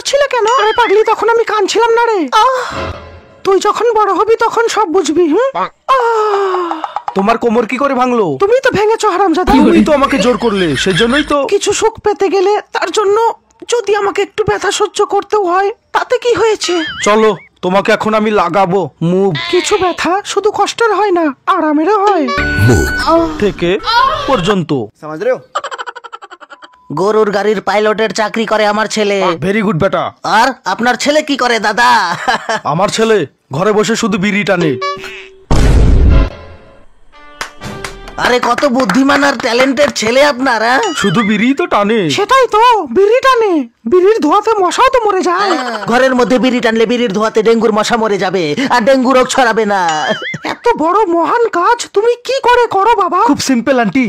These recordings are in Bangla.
করছিলে কেন? আরে পাগলি, তখন আমি কাঁদছিলাম না রে। তুই যখন বড় হবি তখন সব বুঝবি। তোমার কোমর কি করে ভাঙলো? তুমি তো ভেঙেছো হারামজাদা। তুমি তো আমাকে জোর করলে, সেজন্যই তো। কিছু সুখ পেতে গেলে তার জন্য যদি আমাকে একটু ব্যথা সহ্য করতেও হয়, তাতে কি হয়েছে? চলো, তোমাকে এখন আমি লাগাবো মুভ। কিছু ব্যথা শুধু কষ্টের হয় না, আরামেরও হয়। থেকে পর্যন্ত। গরুর গাড়ির পাইলটের চাকরি করে আমার ছেলে। ভেরি গুড বেটা। আর আপনার ছেলে কি করে দাদা? আমার ছেলে ঘরে বসে শুধু বিড়ি টানে। আরে কত বুদ্ধিমান আর ট্যালেন্টেড ছেলে আপনার। শুধু বিড়ি তো টানে। সেটাই তো, বিড়ি টানে। বিড়ির ধোঁয়াতে মশাও তো মরে যায়। ঘরের মধ্যে বিড়ি টানলে বিড়ির ধোঁয়াতে ডেঙ্গুর মশা মরে যাবে, আর ডেঙ্গু রোগ ছড়াবে না। এত বড় মহান কাজ তুমি কি করে করো বাবা? খুব সিম্পল আন্টি,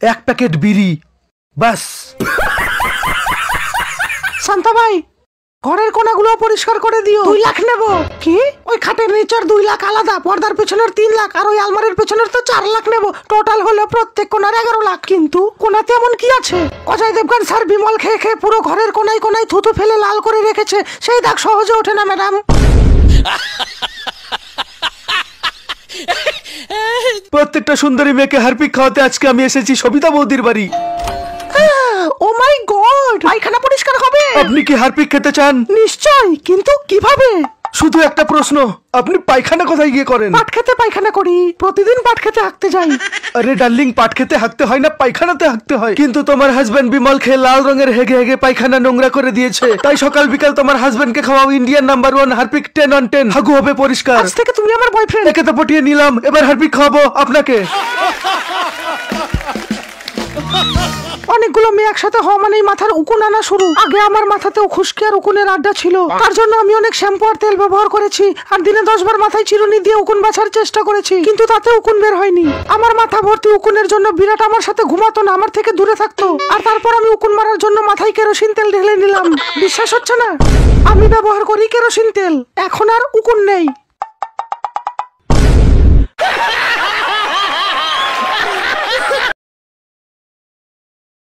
1 প্যাকেট বিড়ি বাস। শান্তা ভাই, ঘরের কোনাগুলো পরিষ্কার করে দিও। 2 লাখ নেব। কি? ওই খাটের নিচের 2 লাখ আলাদা, পর্দার পেছনের 3 লাখ, আর ওই আলমারির পেছনের তো 4 লাখ নেব। টোটাল হলো প্রত্যেক কোনার 11 লাখ। কিন্তু কোনাতে এমন কি আছে? অজয় দেবগন স্যার বিমল খেয়ে খেয়ে পুরো ঘরের কোনায় কোনায় থুতু ফেলে লাল করে রেখেছে, সেই দাগ সহজে ওঠে না ম্যাডাম। প্রত্যেকটা সুন্দরী মেয়েকে হারপিক খাওয়াতে আজকে আমি এসেছি সবিতা বৌদির বাড়ি। ও মাই গড, পায়খানা পরিষ্কার হবে? আপনি কি হারপিক খেতে চান? নিশ্চয়, কিন্তু কিভাবে? শুধু একটা প্রশ্ন, আপনি পায়খানা কোথায় গিয়ে করেন? পাট খেতে পায়খানা করি, প্রতিদিন পাট খেতে হাঁকতে যাই। আরে ডার্লিং, পাট খেতে হাঁকতে হয় না, পায়খানাতে হাঁকতে হয়। কিন্তু তোমার হাজবেন্ড বিমল খেয়ে লাল রঙের হেগে হেগে পায়খানা নোংরা করে দিয়েছে, তাই সকাল বিকাল তোমার হাজবেন্ডকে খাওয়াও ইন্ডিয়ান নাম্বার 1 হারপিক 10 on 10। হাগু হবে পরিষ্কার। আজ থেকে তুমি আমার বয়ফ্রেন্ড। একে তো পটিয়ে নিলাম, এবার হারপিক খাওয়াবো আপনাকে। অনেকগুলো মেয়ে একসাথে হওয়া মানেই মাথার উকুন আনা শুরু। আগে আমার মাথাতেও খুশকি আর উকুনের আড্ডা ছিল, তার জন্য আমি অনেক শ্যাম্পু আর তেল ব্যবহার করেছি, আর দিনে 10 বার মাথায় চিরুনি দিয়ে উকুন বাছার চেষ্টা করেছি, কিন্তু তাতে উকুন বের হয়নি। আমার মাথা ভর্তি উকুনের জন্য বিরাট আমার সাথে ঘুমাতো না, আমার থেকে দূরে থাকতো। আর তারপর আমি উকুন মারার জন্য মাথায় কেরোসিন তেল ঢেলে নিলাম। বিশ্বাস হচ্ছে না? আমি ব্যবহার করি কেরোসিন তেল, এখন আর উকুন নেই।